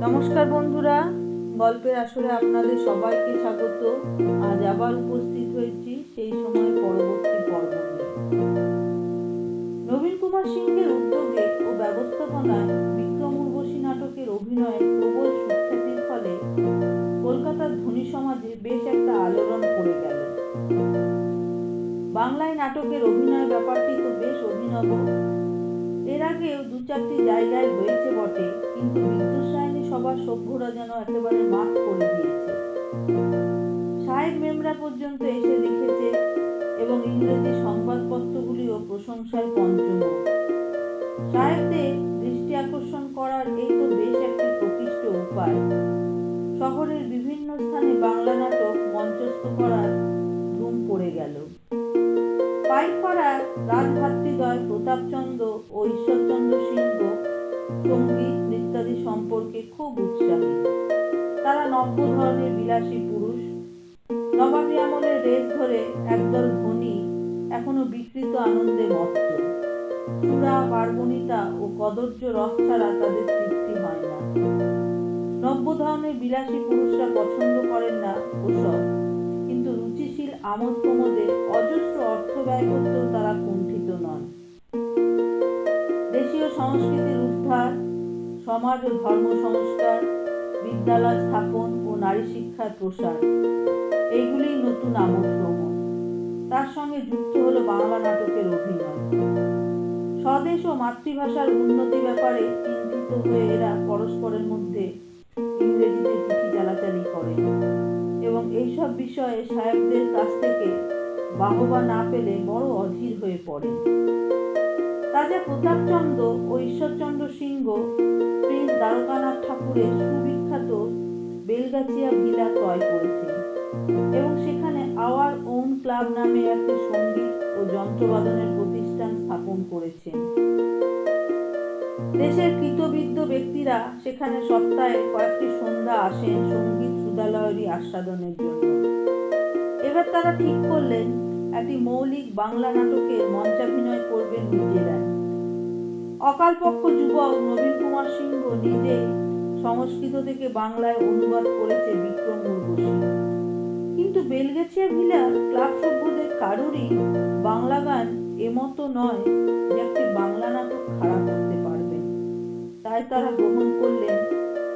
নমস্কার বন্ধুরা, গল্পের আসরে আপনাদের সবাইকে স্বাগত। আজ আবার উপস্থিত হয়েছি সেই সময় পরবর্তী পর্ব নিয়ে। নবীন কুমার সিংহের উদ্যোগে ও ব্যবস্থাপনায় বিক্রম উর্বশী নাটকের অভিনয়ের প্রবল সুখ্যাতির ফলে কলকাতার ধনী সমাজে বেশ একটা আলোড়ন পড়ে গেল। বাংলায় নাটকের অভিনয় ব্যাপারটি তো বেশ অভিনব। এর আগেও দু চারটি জায়গায় হয়েছে বটে, কিন্তু বিদ্যুৎ সবার সভ্যরা যেন একেবারে মাঠ করে দিয়েছে। সাহেব মেমরা পর্যন্ত এসে দেখেছে এবং ইংরেজি সংবাদপত্রগুলিও প্রশংসায় পঞ্চমুখ। সাহেবদের দৃষ্টি আকর্ষণ করার এই তো বেশ একটি প্রকৃষ্ট উপায়। শহরের বিভিন্ন স্থানে বাংলা নাটক মঞ্চস্থ করার ধুম পড়ে গেল। পাইকপাড়া রাজভাতৃদ্বয় প্রতাপচন্দ্র ও ঈশ্বরচন্দ্র সিংহ সঙ্গীত নৃত্যাদি সম্পর্কে খুব উৎসাহী। তারা নব্য ধরনের বিলাসী পুরুষ। নবাবী আমলের রেশ ধরে একদল ধনী এখনো বিকৃত আনন্দে মত্ত। চূড়া, পার্বণিতা ও কদর্য রস ছাড়া তাদের তৃপ্তি হয় না। নব্য ধরনের বিলাসী পুরুষরা পছন্দ করেন না ওসব, কিন্তু রুচিশীল আমোদ প্রমোদে অজস্র অর্থ ব্যয় করতেও তারা কুণ্ঠিত নন। দেশীয় সংস্কৃতির উদ্ধার, সমাজ ও ধর্ম সংস্কার, বিদ্যালয় স্থাপন ও নারী শিক্ষার প্রসার, এইগুলিই নতুন আমোদ প্রমোদ। তার সঙ্গে যুক্ত হলো বাংলা নাটকের অভিনয়। স্বদেশ ও মাতৃভাষার উন্নতি ব্যাপারে চিন্তিত হয়ে এরা পরস্পরের মধ্যে ইংরেজিতে চিঠি চালাচালি করে এবং এইসব বিষয়ে সাহেবদের কাছ থেকে বাহবা না পেলে বড় অধীর হয়ে পড়ে। রাজা প্রতাপচন্দ্র ও ঈশ্বরচন্দ্র সিংহ প্রিন্স দ্বারকানাথ ঠাকুরের সুবিখ্যাত বেলগাছিয়া ভিলা ক্রয় করেছেন এবং সেখানে আওয়ার ওন ক্লাব নামে একটি সঙ্গীত ও যন্ত্রবাদনের প্রতিষ্ঠান স্থাপন করেছেন। দেশের কৃতবিদ্য ব্যক্তিরা সেখানে সপ্তাহে কয়েকটি সন্ধ্যা আসেন সঙ্গীত সুধালহরী আস্বাদনের জন্য। এবার তারা ঠিক করলেন একটি মৌলিক বাংলা নাটকের মঞ্চাভিনয় করবেন নিজেরাই। অকালপক্ষ যুবক নবীন কুমার সিংহ নিজে সংস্কৃত থেকে বাংলায় অনুবাদ করেছে বিক্রম উর্বশী। কিন্তু বেলগাছিয়া ভিলা ক্লাব সভ্যদের কারোরই বাংলা গান এমতো নয় যে একটি বাংলা নাটক খারাপ করতে পারবেন। তাই তারা গ্রহণ করলেন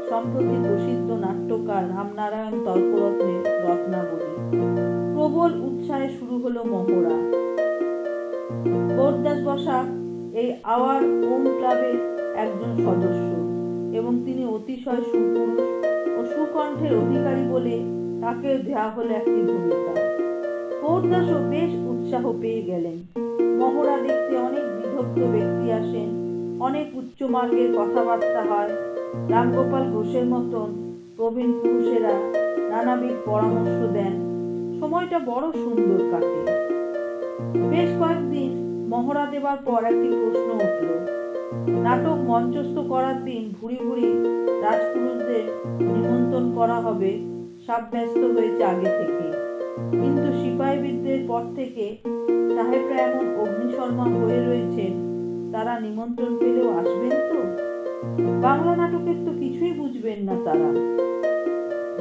সম্প্রতি প্রসিদ্ধ নাট্যকার রামনারায়ণ তর্করত্নের রত্নাবলী। প্রবল উৎসাহে শুরু হলো মহড়া। গৌরদাস বসাক এই আওয়ার ওন ক্লাবের একজন সদস্য এবং তিনি অতিশয় সুপুরুষ ও সুকণ্ঠের অধিকারী বলে তাকে দেওয়া হলো একটি ভূমিকা। গৌরদাসও বেশ উৎসাহ পেয়ে গেলেন। মহড়া দেখতে অনেক বিদগ্ধ ব্যক্তি আসেন, অনেক উচ্চমার্গের কথাবার্তা হয়। রামগোপাল ঘোষের মতন প্রবীণ পুরুষেরা নানাবিধ পরামর্শ দেন। সময়টা বড় সুন্দর কাটে। বেশ কয়েকদিন মহড়া দেবার পর একটি প্রশ্ন উঠল। নাটক মঞ্চস্থ করার দিন ভুরি ভুরি রাজপুরুষদের নিমন্ত্রণ করা হবে, সাব্যস্ত হয়েছে আগে থেকে, কিন্তু সিপাহী বিদ্রোহের পর থেকে সাহেবরা এমন অগ্নিশর্মা হয়ে রয়েছেন, তারা নিমন্ত্রণ পেলেও আসবেন তো? বাংলা নাটকের তো কিছুই বুঝবেন না তারা।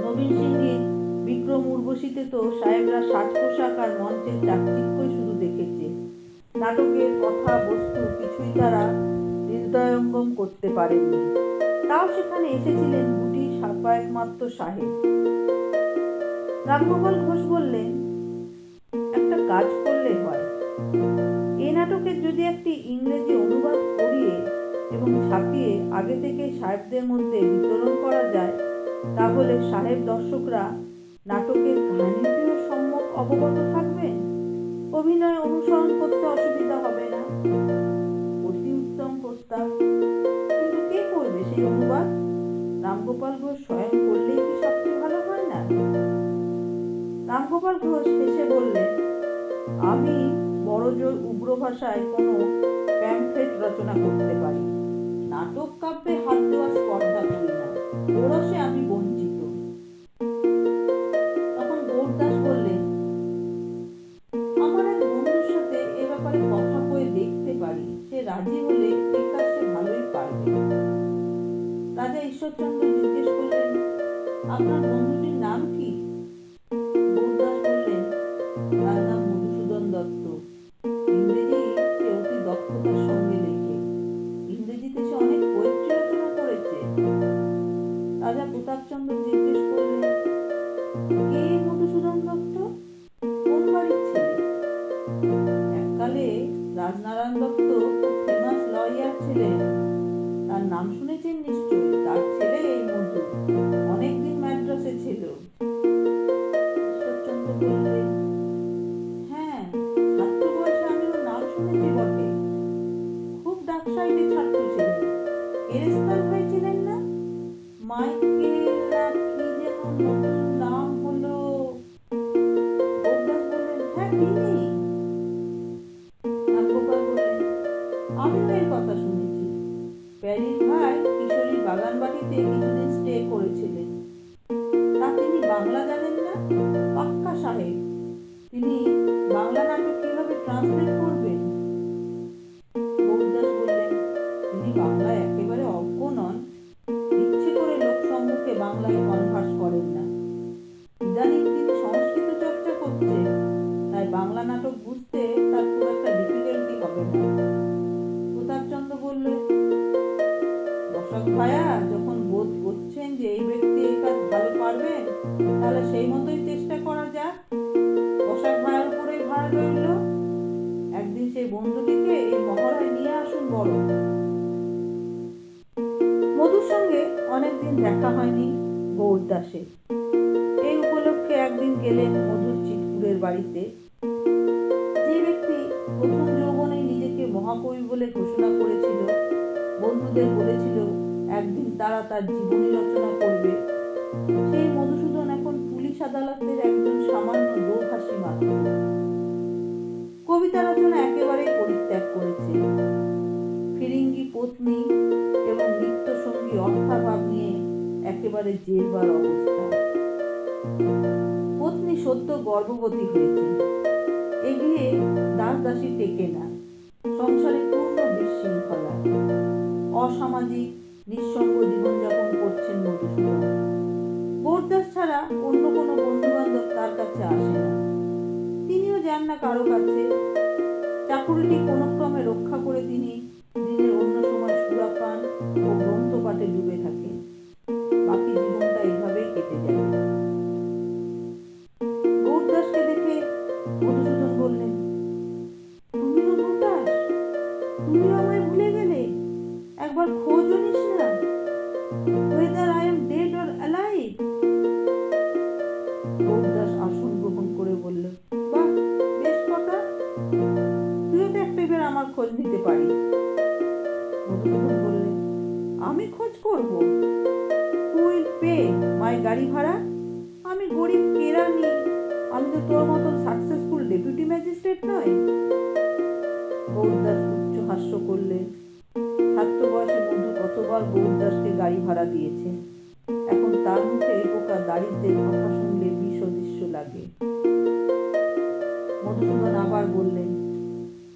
নবীন সিংহের বিক্রম উর্বশীতে তো সাহেবরা সাজ পোশাক আর মঞ্চের চাকচিক্যই শুধু দেখেছে, নাটকের কথা বস্তু কিছুই তারা হৃদয়ঙ্গম করতে পারেননি। তাও সেখানে এসেছিলেন গুটি কয়েকমাত্র সাহেব। রামগোপাল ঘোষ বললেন, একটা কাজ করলে হয়। এই নাটকের যদি একটি ইংরেজি অনুবাদ করিয়ে এবং ছাপিয়ে আগে থেকে সাহেবদের মধ্যে বিতরণ করা যায়, তাহলে সাহেব দর্শকরা নাটকের কাহিনীটিও সম্যক অবগত থাকবেন, অভিনয় অনুসরণ করতে অসুবিধা হবে না। অতি উত্তম প্রস্তাব, কিন্তু কে করবে সেই অনুবাদ? রামগোপাল ঘোষ স্বয়ং করলেই কি সবচেয়ে ভালো হয় না? রামগোপাল ঘোষ হেসে বললেন, আমি বড়জোর উগ্র ভাষায় কোনো প্যামফ্লেট রচনা করতে পারি, নাটক কাব্যে হাত দেওয়ার স্পর্ধা করি না, ওরসে আমি বঞ্চিত। তখন গৌরদাস বললেন, আমার এক বন্ধুর সাথে এ ব্যাপারে কথা কয়ে দেখতে পারি, সে রাজি হলে এই কাজ সে ভালোই পারবে। রাজা ঈশ্বরচন্দ্র জিজ্ঞেস আপনার বন্ধুটির নাম কি? গৌরদাস বললেন, তার নাম মধুসূদন দত্ত। ইংরেজি সে অতি দক্ষতার সঙ্গে লেখে। ইংরেজিতে সে অনেক পোয়েট্রি রচনা করেছে। রাজা প্রতাপচন্দ্র জিজ্ঞেস করলেন, কে মধুসূদন দত্ত? কোন বাড়ির ছেলে? এককালে রাজনারায়ণ দত্ত খুব ফেমাস লয়ার ছিলেন। তার নাম শুনেছেন নিশ্চয়ই। তার ছেলে এই মধু। অনেকদিন ম্যাড্রাসে ছিল। ঈশ্বরচন্দ্র বললেন, হ্যাঁ, ছাত্র বয়সে আমি ওর নাম শুনেছি বটে। খুব ডাকসাইটে ছাত্র ছিলেন। কেরেস্তান হয়েছিলেন না? মাইকেল না কি যেন নতুন নাম হলো। গৌরদাস বললেন, হ্যাঁ তিনি। নাগগোপাল বললেন, আমিও এর কথা শুনেছি। প্যারির ভাই কিশোরীর বাগান বাড়িতে কিছুদিন স্টে করেছিলেন। তা তিনি বাংলা জানেন না? পাক্কা সাহেব। তিনি বাংলা নাটক কিভাবে ট্রান্সলেট করবেন? গৌরদাস বললেন, তিনি বাংলায় একেবারে অজ্ঞ নন। ইচ্ছে করে লোক সম্মুখে বাংলায় কনভার্স করেন না। ইদানিং তিনি সংস্কৃত চর্চা করছে, তাই বাংলা নাটক বুঝতে তার খুব একটা ডিফিকাল্টি হবে না। প্রতাপচন্দ্র বললেন, দর্শক ভায়া যখন বোধ করছেন যে এই ব্যক্তি এই কাজ ভালো পারবেন, তাহলে সেই মতোই চেষ্টা করা যাক। বসাক ভাইয়ের উপরেই ভার রইল। একদিন সেই বন্ধুটিকে এই মহড়ায় নিয়ে আসুন বড়। মধুর সঙ্গে অনেকদিন দেখা হয়নি গৌরদাসের। এই উপলক্ষে একদিন গেলেন মধুর চিৎপুরের বাড়িতে। যে ব্যক্তি প্রথম যৌবনেই নিজেকে মহাকবি বলে ঘোষণা করেছিল, বন্ধুদের বলেছিল একদিন তারা তার জীবনী রচনা করবে, সেই মধুসূদন এখন পুলিশ আদালতের একজন সামান্য দোভাষী মাত্র। কবিতা রচনা একেবারেই পরিত্যাগ করেছে। ফিরিঙ্গি পত্নী এবং নিত্য সঙ্গী অর্থাভাব নিয়ে একেবারে জেরবার অবস্থা। পত্নী সদ্য গর্ভবতী হয়েছে। এ বিয়ে দাস দাসী টেকে না। সংসারে পূর্ণ বিশৃঙ্খলা। অসামাজিক নিঃসঙ্গ জীবনযাপন করছেন মধুসূদন। গৌরদাস ছাড়া অন্য কোনো বন্ধু বান্ধব তার কাছে আসে না। তিনিও যান না কারো কাছে। চাকুরিটি কোনো ক্রমে রক্ষা করে তিনি দিনের অন্য সময় সুরাপান ও গ্রন্থ পাঠে ডুবে থাকেন। বাকি জীবনটা এইভাবেই কেটে যাবে। গৌরদাসকে দেখে মধুসূদন বললেন, তুমিও গৌরদাস? তুমিও আমায় ভুলে গেলে? একবার খোঁজও নিস না, whether I am dead or alive? Gourdas আসন গ্রহণ করে বলল, বাহ, বেশ কথা। তুইও তো একবার আমার খোঁজ নিতে পারিস। মধুসূদন বললেন, আমি খোঁজ করব? Who will pay my গাড়ি ভাড়া? আমি গরিব কেরানি। আমি তো তোর মতন সাকসেসফুল ডেপুটি ম্যাজিস্ট্রেট নয়। গৌরদাস উচ্চ হাস্য করলেন। ছাত্র বয়সে মধু কতবার গৌরদাসকে গাড়ি ভাড়া দিয়েছে। এখন তার মুখে এই প্রকার দারিদ্রের কথা শুনলে বিষ অদৃশ্য লাগে। মধুসূদন আবার বললেন,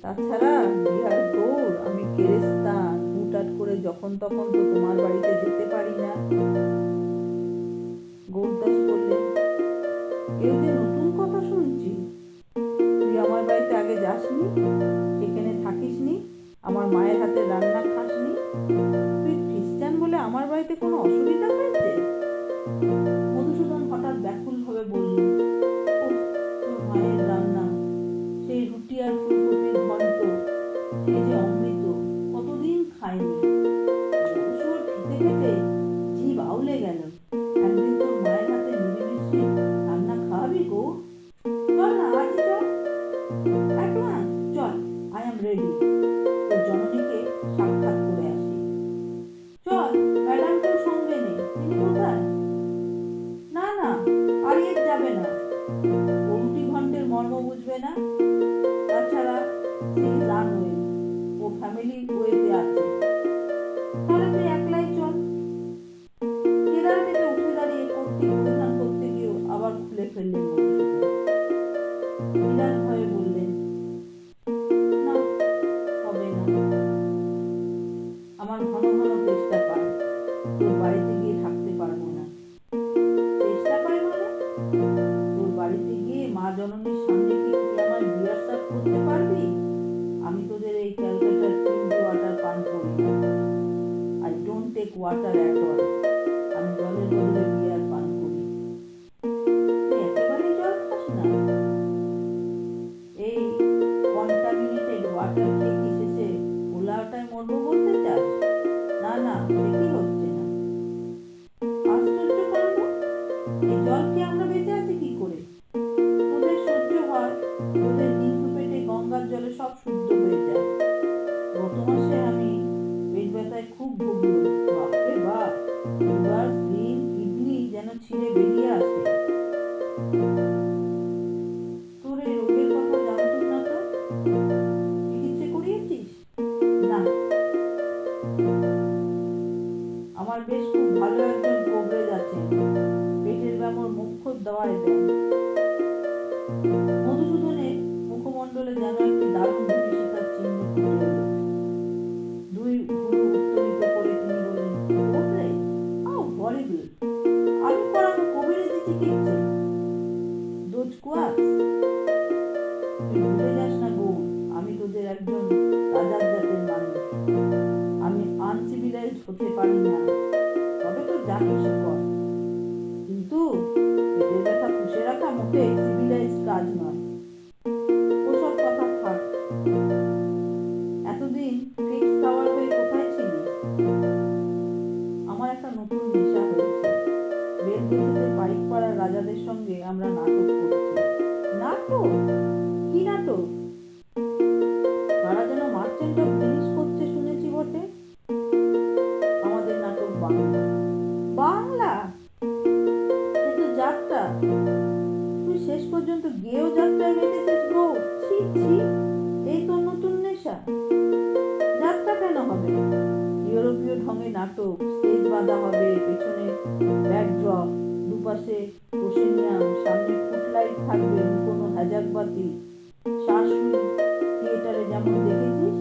তাছাড়া বিহার গৌর, আমি কেরেস্তান। হুটহাট করে যখন তখন তো তোমার বাড়িতে যেতে পারি না। গৌরদাস বললেন, এও যে নতুন কথা শুনছি। তুই আমার বাড়িতে আগে যাসনি, সেখানে থাকিসনি, আমার মায়ের হাতে রান্না খাসনি। তুই খ্রিস্টান বলে আমার বাড়িতে কোনো অসুবিধা হয়েছে? মধুসূদন হঠাৎ ব্যাকুল ভাবে বলল, ওহ, তোর মায়ের রান্না, সেই রুটি আর ফুলকপির ঘন্ট, সে যে অমৃত, কতদিন খাইনি। শুয়োর খেতে খেতে জিভ আউলে গেল। একদিন তোর মায়ের হাতে নিরামিষি রান্না খাওয়াবি গো? চল না, আজ চল। অ্যাডভান্স চল, আই এম রেডি। তোর জননীকে সাক্ষাৎ করে আসি। চল, ম্যাডামকেও সঙ্গে নে। তিনি কোথায়? না না, আরিয়েট যাবে না। ও রুটি ঘন্টের মর্ম বুঝবে না। তাছাড়া সে ইজ আনওয়েল, ও ফ্যামিলি ওয়েতে আছে। তাহলে তুই একলাই চল। Take water at all. আমি জলের বদলে বিয়ার পান করি। তুই একেবারেই জল খাস না? এই কন্টামিনেটেড ওয়াটার খেয়ে কি শেষে ওলাওটায় মরবো বলতে চাস? না না, সে কি হচ্ছে না। আশ্চর্য কাণ্ড, এই জল খেয়ে আমরা বেঁচে আছি কি করে? তোদের সহ্য হয়, তোদের হিন্দু পেটে গঙ্গার জলে সব শুদ্ধ হয়ে যায়। গত মাসে আমি পেট ব্যথায় খুব ভুগলাম। বাপরে বাপ, লিভার, স্প্লিন, কিডনি যেন ছিঁড়ে বেরিয়ে আসে। তোর এই রোগের কথা জানতুম না তো। চিকিৎসা করিয়েছিস? না, আমার বেশ খুব ভালো একজন কবরেজ আছেন, পেটের ব্যামোর মুখ্য দাওয়ায় দেন। মধুসূদনের মুখমণ্ডলে যেন একটি দারুণ বিভীষিকার চিহ্ন ফুটে এলো। দুই ভুরু উত্তোলিত করে তিনি বললেন, কবরেজ? হাউ হরিবল! আমি করাবো কবিরাজি চিকিৎসা? দোজ কোয়াক্স! তুই ভুলে যাস না গৌর, আমি তোদের একজন রাজার জাতের মানুষ। আমি আনসিভিলাইজড হতে পারি না, তবে তো যা কিছু কর। কিন্তু পেটের ব্যথা পুষে রাখা মোটেই সিভিলাইজড কাজ নয়। ওসব কথা থাক। এতদিন ফিক্স খাওয়ার হয়ে কোথায় ছিলিস? আমার একটা নতুন নেশা হয়েছে। বেলগেছিতে পাইক পাড়ার রাজাদের সঙ্গে আমরা নাটক করছি। নাটক? কি নাটক? তারা যেন মার্চেন্ট অফ ভেনিস করছে শুনেছি বটে। আমাদের নাটক বাংলা। বাংলা? সে তো যাত্রা। তুই শেষ পর্যন্ত গেয়েও যাত্রায় মেতেছিস গো। ছি ছি, এই তোর নতুন নেশা? যাত্রা কেন হবে? ইউরোপীয় ঢঙে নাটক, স্টেজ বাঁধা হবে, পেছনে ব্যাকড্রপ, দুপাশে প্রসেনিয়াম, সামনে ফুটলাইট থাকবে, কোনো হ্যাজাক বাতি, শাশুড়ি থিয়েটারে যেমন দেখেছিস।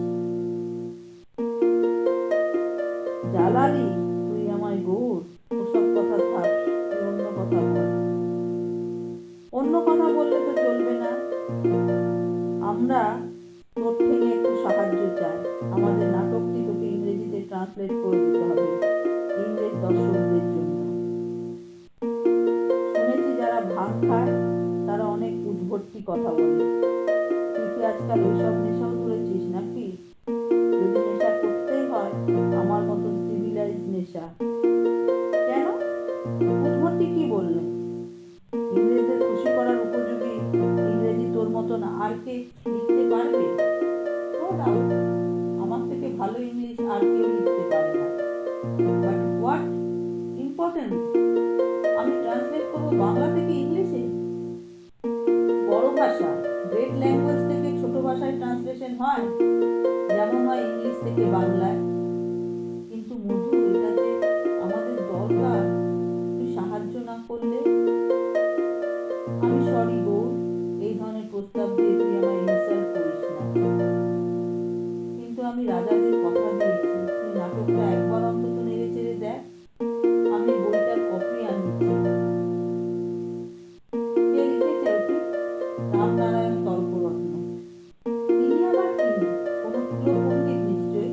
জ্বালালি তুই আমায় গৌর। ওসব কথা থাক, তুই অন্য কথা বল। অন্য কথা বললে তো চলবে না। আমরা তোর থেকে একটু সাহায্য চাই। আমাদের নাটকটি তোকে ইংরেজিতে ট্রান্সলেট করে দিতে হবে, ইংরেজ দর্শকদের জন্য। শুনেছি যারা ভাং খায় তারা অনেক উদ্ভট্টি কথা বলে। তুই কি আজকাল ওইসব নেশাও ধরেছিস নাকি? যদি নেশা করতেই হয়, আমার মতন সিভিলাইজ নেশা। কেন? উদ্ভট্টি কি বললে? ইংরেজদের খুশি করার উপযোগী ইংরেজি তোর মতন আর কে লিখতে পারবে? নো ডাউট, আমার থেকে ভালো ইংলিশ আর কেউ লিখতে পারে না। বাট হোয়াট ইম্পর্টেন্ট, আমি ট্রান্সলেট করবো বাংলা থেকে ইংলিশে। বড় ভাষা, গ্রেট ল্যাঙ্গুয়েজ থেকে ছোট ভাষায় ট্রান্সলেশন হয়, যেমন হয় ইংলিশ থেকে বাংলায়। কিন্তু মধু, এটা যে আমাদের দরকার। তুই সাহায্য না করলে। আমি সরি গৌর, এই ধরনের প্রস্তাব দিয়ে তুই আমায় ইনসাল্ট করিস না। কিন্তু আমি রাজাদের কথা দিয়েছি, তুই নাটকটা একবার অন্তত নেড়ে চেড়ে দেখ। আমি বইটার কপি আনিয়েছি। কে লিখেছে ওটি? রামনারায়ণ তর্করত্ন। তিনি আবার কি? কোনো তুলো পণ্ডিত নিশ্চয়।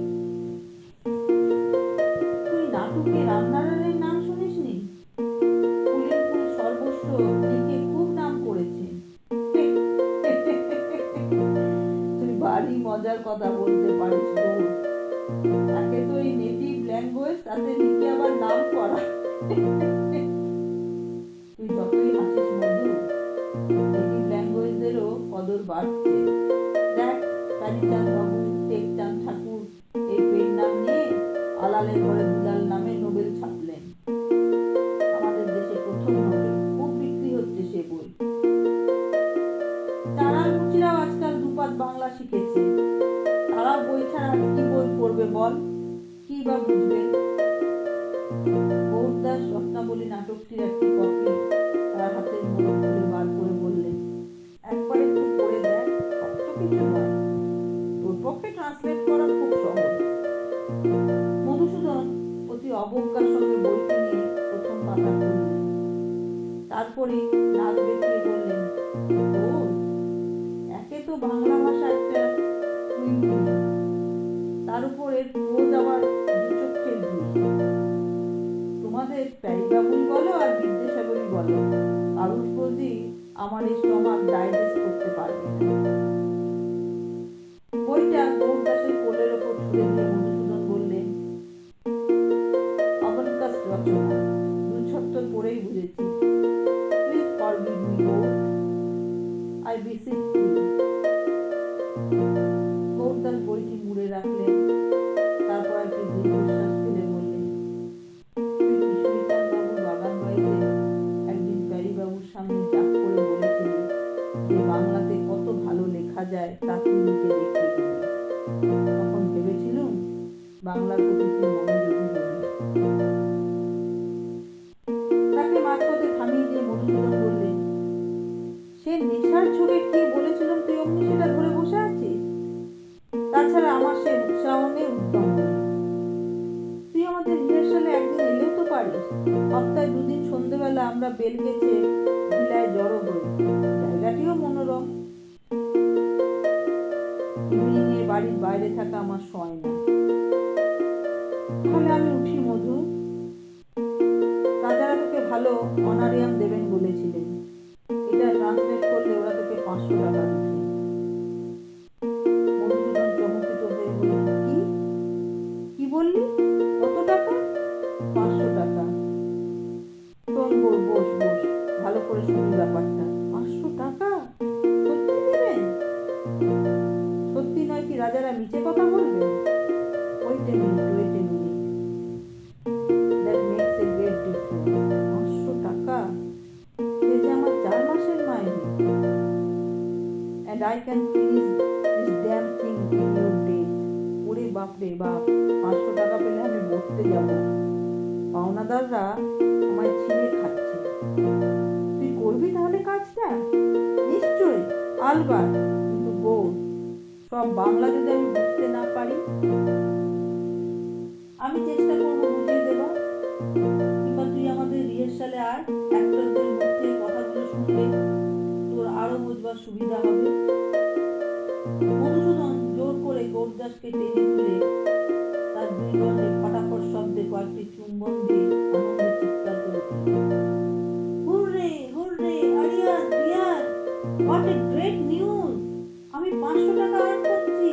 তুই নাটকে রামনারায়ণের নাম শুনিসনি? ফুলের ফুল সর্বস্ব লিখে খুব নাম করেছেন। তুই ভারী মজার কথা বলতে পারিস গৌর। তাকে তো এই নেটিভ ল্যাঙ্গুয়েজ, তাতে লিখে আবার নাম করা। তুই যতই হাসিস মধু, নেটিভ ল্যাঙ্গুয়েজদেরও কদর বাড়ছে। দেখ, কালীচাঁদ বাবু, টেকচাঁদ ঠাকুর এই পেন নাম নিয়ে আলালের ঘরে দুলাল নামে নোবেল ছাপলেন। আমাদের দেশে প্রথম নোবেল, খুব বিক্রি হচ্ছে সে বই। তারার মুচিরাও আজকাল দুপাত বাংলা শিখেছে। তারা বই ছাড়া কি বই পড়বে বল? কি বা বুঝবে? গৌরদাস রত্নাবলী নাটকটির একটি কপি তার হাতের মোড়ক খুলে বার করে বললেন, একবার একটু পড়ে দেখ, শক্ত কিছু নয়, তোর পক্ষে ট্রান্সলেট করা খুব সহজ। মধুসূদন অতি অবজ্ঞার সঙ্গে বইটি নিয়ে প্রথম পাতা খুললেন। তারপরে নাক বেঁকিয়ে বললেন, ও, একে তো বাংলা ভাষা একটা কুইন্টিল, তার উপর এর প্রোজ আবার দুচক্ষের দুই। প্যারিবাবুই বলো আর বিদ্যাসাগরই বলো, কারুর প্রতি আমার এই স্টমাক ডাইজেস্ট করতে পারবে না। বইটা গৌরদাসের কোলের ওপর ছুড়ে দিয়ে মধুসূদন বললেন, অবনকাস রচনা, দুচ্ছত্তর পড়েই বুঝেছি। Please forgive me Gour, I beseech you. Gourdas বইটি মুড়ে রাখলেন, তারপর একটি দীর্ঘশ্বাস ফেলে বললেন, তুই কিশোরীচাঁদ বাবুর বাগান বাড়িতে একদিন প্যারিবাবুর সামনে জাপ করে বলেছিলি যে বাংলাতে কত ভালো লেখা যায় তা তুই নিজে দেখিয়ে দিবি। তখন ভেবেছিলুম বাংলার প্রতি তুই মনোযোগী হবি। তাকে মাঝপথে থামিয়ে দিয়ে মধুসূদন বললেন, সে নেশার ঝোঁকে কি বলেছিলাম তুই অমনি সেটা ধরে বসে আছিস? তাছাড়া আমার সে উৎসাহ নেই, উদ্যম নেই। তুই আমাদের রিহার্সালে একদিন এলেও তো পারিস। সপ্তাহে দুদিন সন্ধ্যেবেলা আমরা বেলগেছে ভিলায় জড়ো হই, জায়গাটিও মনোরম। টিভি নিয়ে বাড়ির বাইরে থাকা আমার সয় না। তাহলে আমি উঠি মধু, রাজারা তোকে ভালো অনারিয়াম দেবেন বলেছিলেন। এটা ট্রান্সলেট করলে ওরা তোকে 500 টাকা দিচ্ছে। মধুসূদন চমকিত হয়ে বললেন, কি কি বললি? কত টাকা? 500 টাকা। শোন বোস, বস বস, ভালো করে শুনি ব্যাপারটা। 500 টাকা? সত্যি দেবেন? সত্যি নয় কি রাজারা মিছে কথা বলবেন? Wait a minute, wait a minute, that makes a great difference. 500 টাকা? সে যে আমার 4 মাসের মাইনে। And I can finish this damn thing in your days. ওরে বাপ রে বাপ, 500 টাকা পেলে আমি বসতে যাব। পাওনাদাররা আমায় ছিঁড়ে খাচ্ছে। তুই করবি তাহলে কাজটা? নিশ্চয়ই, আলবাত। কিন্তু গৌর, সব বাংলা যদি আমি বুঝতে না পারি? আমি চেষ্টা করবো বুঝিয়ে দেবার। কিংবা তুই আমাদের রিহার্সালে আয়, অ্যাক্টরদের মুখে কথাগুলো শুনলে তোর আরো বুঝবার সুবিধা হবে। মধুসূদন জোর করে গৌরদাসকে টেনে তুলে তার দুই গণ্ডে ফটাফট শব্দে কয়েকটি চুম্বন দিয়ে আনন্দে চিৎকার করে উঠল, hurray hurray, Aryan Riyan, what a great news! আমি 500 টাকা আর্ন করছি।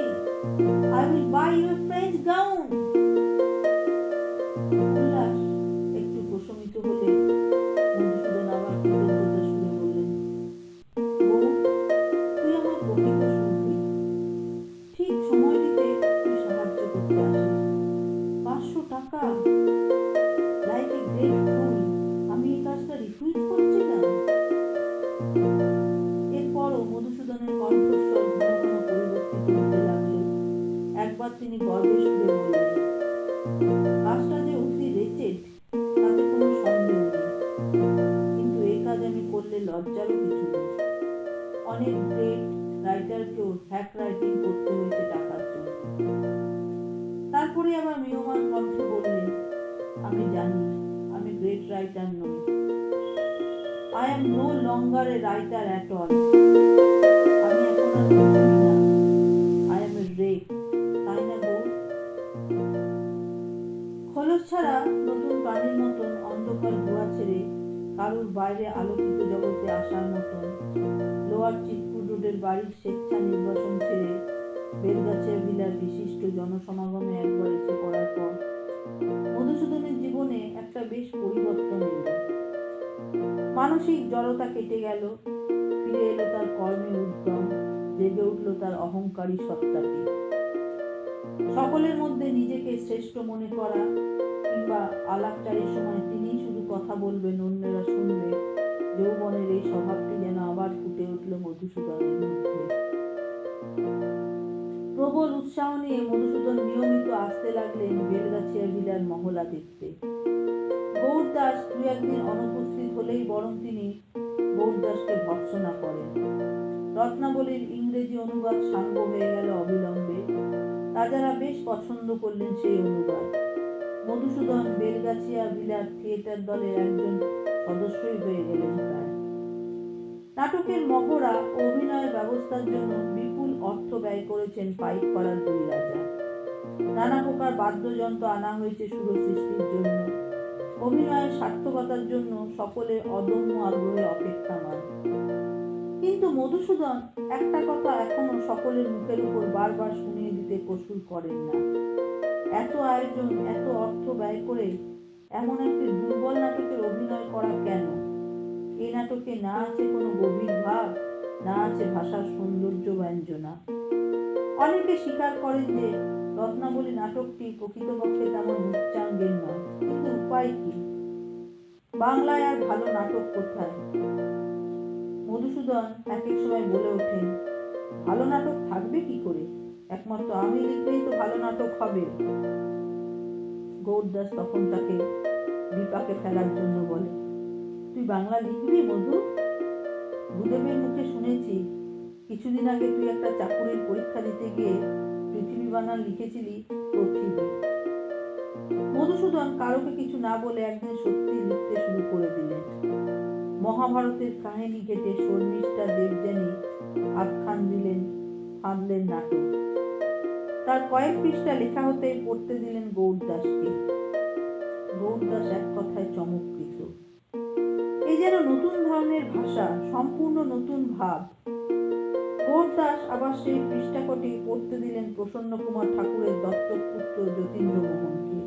I will buy your French gown. উল্লাস একটু প্রশমিত হলে মধুসূদন আবার কৃতজ্ঞতার সুরে বললেন, বউ, তুই আমার প্রকৃত সুখী। ঠিক সময়টিতে তুই সাহায্য করতে আসিস। 500 টাকা, লাইক এ গ্রেট ফুল, আমি এই কাজটা রিফিউজ করছিলাম। এরপরও মধুসূদনের কণ্ঠস্বর ঘন ঘন পরিবর্তিত হতে লাগলো। একবার তিনি গর্বের সুরে বললেন, কাজটা যে অতি রেচেড তাতে কোনো সন্দেহ নেই, কিন্তু এই কাজ আমি করলে লজ্জারও কিছু নেই। অনেক গ্রেট রাইটারকেও হ্যাক রাইটিং করতে হয়েছে টাকার জন্য। তারপরে আবার মিয়মান কণ্ঠে বললেন, আমি জানি আমি গ্রেট রাইটার নই। I am no longer a writer at all. আমি এখন আর কিছুই না। I am a wreck, তাই না গো? খোলস ছাড়া নতুন প্রাণীর মতন অন্ধকার গুহা ছেড়ে কারুর বাইরে আলোকিত জগতে আসার মতন লোয়ার চিৎপুর রোডের বাড়ির স্বেচ্ছা নির্বাসন ছেড়ে বেলগাছিয়া ভিলার বিশিষ্ট জনসমাগমে একবার এসে পড়ার পর মধুসূদনের জীবনে একটা বেশ পরিবর্তন এলো। মানসিক জড়তা কেটে গেল, ফিরে এলো তার কর্মের উদ্যম, জেগে উঠল তার অহংকারী সত্তাটি। সকলের মধ্যে নিজেকে শ্রেষ্ঠ মনে করা কিংবা আলাপচারির সময় তিনিই শুধু কথা বলবেন, অন্যেরা শুনবে, যৌবনের এই স্বভাবটি যেন আবার ফুটে উঠল মধুসূদনের মধ্যে। প্রবল উৎসাহ নিয়ে মধুসূদন নিয়মিত আসতে লাগলেন বেলগাছিয়া ভিলার মহলা দেখতে। গৌরদাস দু একদিন অনুপস্থিত হলেই বরং তিনি গৌরদাসকে ভর্ৎসনা করেন। রত্নাবলীর ইংরেজি অনুবাদ সাঙ্গ হয়ে গেল অবিলম্বে। রাজারা বেশ পছন্দ করলেন সেই অনুবাদ। মধুসূদন বেলগাছিয়া ভিলার থিয়েটার দলের একজন সদস্যই হয়ে গেলেন প্রায়। নাটকের মহড়া ও অভিনয়ের ব্যবস্থার জন্য বিপুল অর্থ ব্যয় করেছেন পাইকপাড়ার দুই রাজা। নানা প্রকার বাদ্যযন্ত্র আনা হয়েছে সুর সৃষ্টির জন্য। অভিনয়ের সার্থকতার জন্য সকলের অদম্য আগ্রহে অপেক্ষামান। কিন্তু মধুসূদন একটা কথা এখনো সকলের মুখের উপর বারবার শুনিয়ে দিতে কসুর করেন না। এত আয়োজন, এত অর্থ ব্যয় করে এমন একটি দুর্বল নাটকের অভিনয় করা কেন? এই নাটকে না আছে কোনো গভীর ভাব, না আছে ভাষার সৌন্দর্য ব্যঞ্জনা। অনেকে স্বীকার করেন যে রত্নাবলী নাটকটি প্রকৃতপক্ষে তেমন উচ্চাঙ্গের নয়, কিন্তু উপায় কি? বাংলায় আর ভালো নাটক কোথায়? মধুসূদন এক এক সময় বলে ওঠেন, ভালো নাটক থাকবে কি করে? একমাত্র আমি লিখলেই তো ভালো নাটক হবে। গৌরদাস তখন তাকে বিপাকে ফেলার জন্য বলে, তুই বাংলা লিখবি মধু? গুরুদেবের মুখে শুনেছি কিছুদিন আগে তুই একটা চাকুরির পরীক্ষা দিতে গিয়ে পৃথিবী বানান লিখেছিলি পৃথিবী। মধুসূদন কারোকে কিছু না বলে একদিন সত্যি লিখতে শুরু করে দিলেন। মহাভারতের কাহিনী কেটে শর্মিষ্ঠা দেবযানী আখ্যান দিলেন, ফাঁদলেন নাটক। তার কয়েক পৃষ্ঠা লেখা হতেই পড়তে দিলেন গৌরদাসকে। গৌরদাস এক কথায় চমৎকৃত। এই যেন নতুন ধরনের ভাষা, সম্পূর্ণ নতুন ভাব। গৌরদাস আবার সেই পৃষ্ঠাকটি পড়তে দিলেন প্রসন্ন কুমার ঠাকুরের দত্তক পুত্র যতীন্দ্রমোহনকে।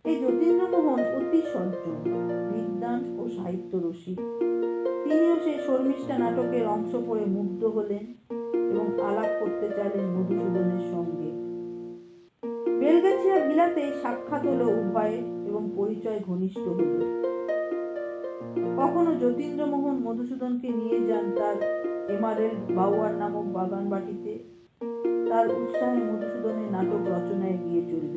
এই যতীন্দ্রমোহন অতি সজ্জন, বিদ্বান ও সাহিত্য রসিক। তিনিও সেই শর্মিষ্ঠা নাটকের অংশ পড়ে মুগ্ধ হলেন এবং আলাপ করতে চাইলেন মধুসূদনের সঙ্গে। বেলগাছিয়া ভিলাতে সাক্ষাৎ হলো উভয়ের এবং পরিচয় ঘনিষ্ঠ হল। কখনো যতীন্দ্রমোহন মধুসূদনকে নিয়ে যান তার এমারেল্ড বাউয়ার নামক বাগান বাটিতে। তার উৎসাহে মধুসূদনের নাটক রচনায় এগিয়ে চলল।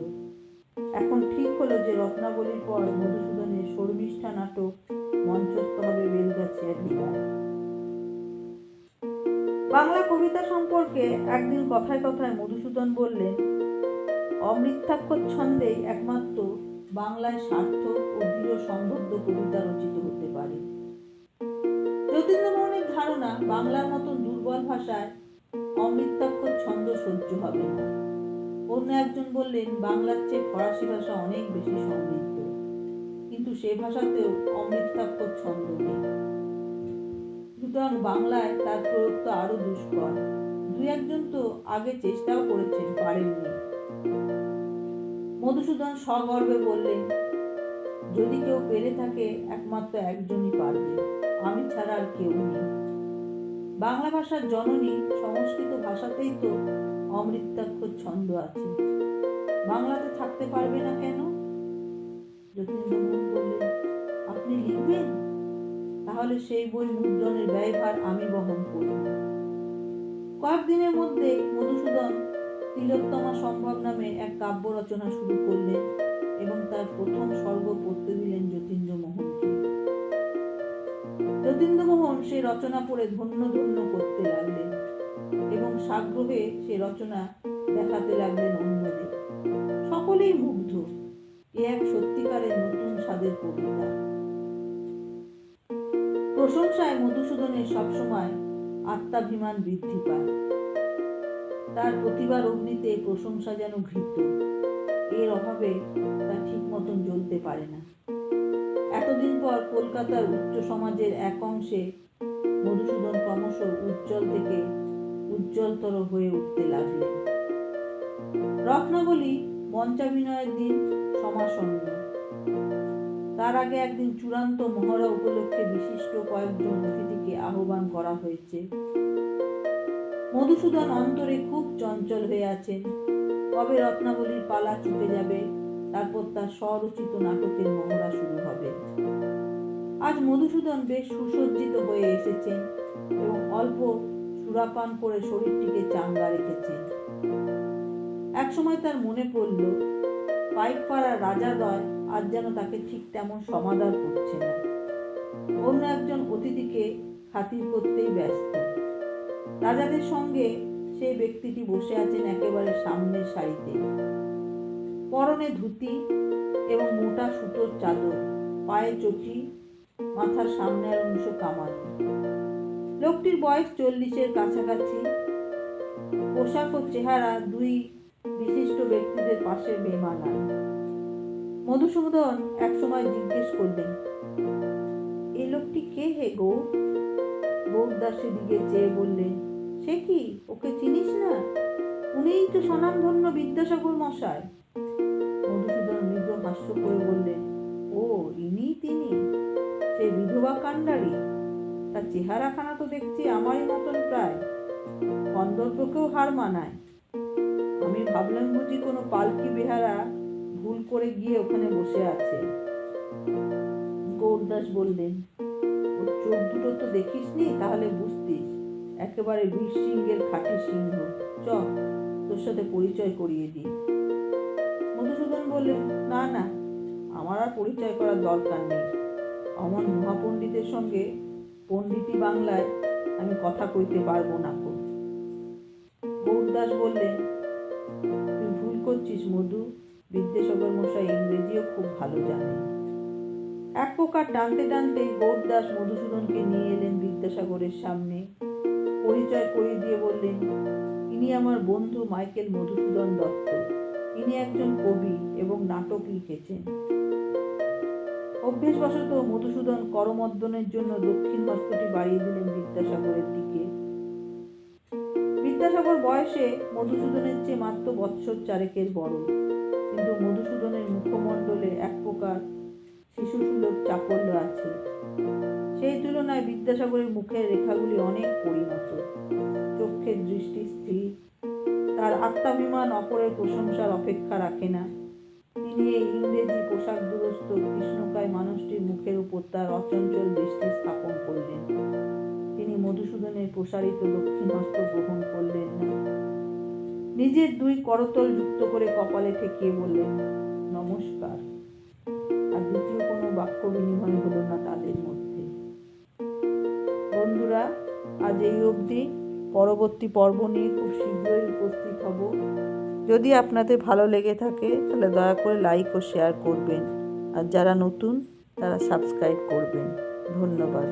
এখন ঠিক হলো যে রত্নাবলীর পর মধুসূদনের শর্মিষ্ঠা নাটক মঞ্চস্থ হবে বেলগাছিয়া ভিলায়। বাংলা কবিতা সম্পর্কে একদিন কথায় কথায় মধুসূদন বললেন, অমৃতাক্ষর ছন্দেই একমাত্র বাংলায় সার্থক ও দৃঢ় সম্বদ্ধ কবিতা রচিত হতে পারে। যতীন্দ্রমোহনের ধারণা বাংলার মতো দুর্বল ভাষায় অমৃতাক্ষর ছন্দ সহ্য হবে না। অন্য একজন বললেন, বাংলার চেয়ে ফরাসি ভাষা অনেক বেশি সমৃদ্ধ, কিন্তু সে ভাষাতেও অমৃতাক্ষর ছন্দ নেই। সুতরাং বাংলায় তার প্রয়োগ তো আরো দুষ্কর। দুই একজন তো আগে চেষ্টাও করেছেন, পারেননি। মধুসূদন সগর্বে বললেন, যদি কেউ পেরে থাকে একমাত্র একজনই পারবে, আমি ছাড়া আর কেউ নেই। বাংলা ভাষার জননী সংস্কৃত ভাষাতেই তো অমৃতাক্ষর ছন্দ আছে, বাংলাতে থাকতে পারবে না কেন? যতীন্দ্রমোহন বললেন, আপনি লিখবেন? তাহলে সেই বই মুদ্রণের ব্যয়ভার আমি বহন করব। কয়েকদিনের মধ্যে মধুসূদন তিলোত্তমা সম্ভব নামে এক কাব্য রচনা শুরু করলেন এবং তার প্রথম স্বর্গ পড়তে দিলেন যতীন্দ্রমোহনকে। যতীন্দ্রমোহন সে রচনা পড়ে ধন্য ধন্য করতে লাগলেন এবং সাগ্রহে সে রচনা দেখাতে লাগলেন অন্যদের। সকলেই মুগ্ধ। এ এক সত্যিকারের নতুন স্বাদের কবিতা। প্রশংসায় মধুসূদনের সবসময় আত্মাভিমান বৃদ্ধি পায়। তার প্রতিবার অগ্নিতে প্রশংসা যেন ঘৃত। এর অভাবে তা ঠিক মতন জ্বলতে পারে না। এতদিন পর কলকাতার উচ্চ সমাজের এক অংশে মধুসূদন ক্রমশ উজ্জ্বল থেকে উজ্জ্বলতর হয়ে উঠতে লাগলেন। রত্নাবলী মঞ্চাভিনয়ের দিন সমাসন্ন। তার আগে একদিন চূড়ান্ত মহড়া উপলক্ষে বিশিষ্ট কয়েকজন অতিথিকে আহ্বান করা হয়েছে। মধুসূদন অন্তরে খুব চঞ্চল হয়ে আছেন, কবে রত্নাবলীর পালা চুকে যাবে, তারপর তার স্বরচিত নাটকের মহড়া শুরু হবে। আজ মধুসূদন বেশ সুসজ্জিত হয়ে এসেছেন এবং অল্প সুরাপান করে শরীরটিকে চাঙ্গা রেখেছেন। একসময় তার মনে পড়ল, পাইকপাড়ার রাজাদ্বয় আজ যেন তাকে ঠিক তেমন সমাদর করছে না। অন্য একজন অতিথিকে খাতির করতেই ব্যস্ত। রাজাদের সঙ্গে সেই ব্যক্তিটি বসে আছেন একেবারে সামনের সারিতে, পরনে ধুতি এবং মোটা সুতোর চাদর, পায়ে চটি, মাথার সামনের অংশ কামানো। লোকটির বয়স 40-এর কাছাকাছি। পোশাক ও চেহারা দুই বিশিষ্ট ব্যক্তিদের পাশে বেমানান। মধুসূদন একসময় জিজ্ঞেস করলেন, এই লোকটি কে হে গৌর? গৌরদাস সেদিকে চেয়ে বললেন, সে কি, ওকে চিনিস না? উনিই তো স্বনামধন্য বিদ্যাসাগর মশাই। মধুসূদন মৃদু হাস্য করে বললেন, ও ইনি তিনি, সেই বিধবা কাণ্ডারি। তার চেহারাখানা তো দেখছি আমারই মতন প্রায়, কন্দর্পকেও হার মানায়। আমি ভাবলাম বুঝি কোনো পালকি বেহারা ভুল করে গিয়ে ওখানে বসে আছে। গৌরদাস বললেন, ওর চোখ দুটো তো দেখিসনি, তাহলে বুঝতিস, একেবারে বীরসিংহের খাঁটি সিংহ। চ, তোর সাথে পরিচয় করিয়ে দিই। মধুসূদন বললেন, না না, আমার আর পরিচয় করার দরকার নেই। অমন মহাপণ্ডিতের সঙ্গে পণ্ডিতি বাংলায় আমি কথা কইতে পারবো না। গৌরদাস বললেন, তুই ভুল করছিস মধু, বিদ্যাসাগর মশাই ইংরেজিও খুব ভালো জানেন। এক প্রকার টানতে টানতে গৌরদাস মধুসূদনকে নিয়ে এলেন বিদ্যাসাগরের সামনে। পরিচয় করিয়ে দিয়ে বললেন, ইনি আমার বন্ধু মাইকেল মধুসূদন দত্ত। ইনি একজন কবি এবং নাটক লিখেছেন। অভ্যেসবশত মধুসূদন করমর্দনের জন্য দক্ষিণ হস্তটি বাড়িয়ে দিলেন বিদ্যাসাগরের দিকে। বিদ্যাসাগর বয়সে মধুসূদনের চেয়ে মাত্র বৎসর চারেকের বড়, কিন্তু মধুসূদনের মুখমণ্ডলে এক প্রকার শিশুসুলভ চাপল্য আছে। সেই তুলনায় বিদ্যাসাগরের মুখের রেখাগুলি অনেক পরিণত, চোখের দৃষ্টি স্থির, তার আত্মাভিমান অপরের প্রশংসার অপেক্ষা রাখে না। তিনি এই ইংরেজি পোশাক দুরস্ত কৃষ্ণকায় মানুষটির মুখের উপর তার অচঞ্চল দৃষ্টি স্থাপন করলেন। তিনি মধুসূদনের প্রসারিত দক্ষিণ হস্ত গ্রহণ করলেন না, নিজের দুই করতল যুক্ত করে কপালে ঠেকিয়ে বললেন, নমস্কার। আর দ্বিতীয় কোনো বাক্য বিনিময় হলো না তাদের মধ্যে। বন্ধুরা, আজ এই অবধি। পরবর্তী পর্ব নিয়ে খুব শীঘ্রই উপস্থিত হব। যদি আপনাদের ভালো লেগে থাকে তাহলে দয়া করে লাইক ও শেয়ার করবেন, আর যারা নতুন তারা সাবস্ক্রাইব করবেন। ধন্যবাদ।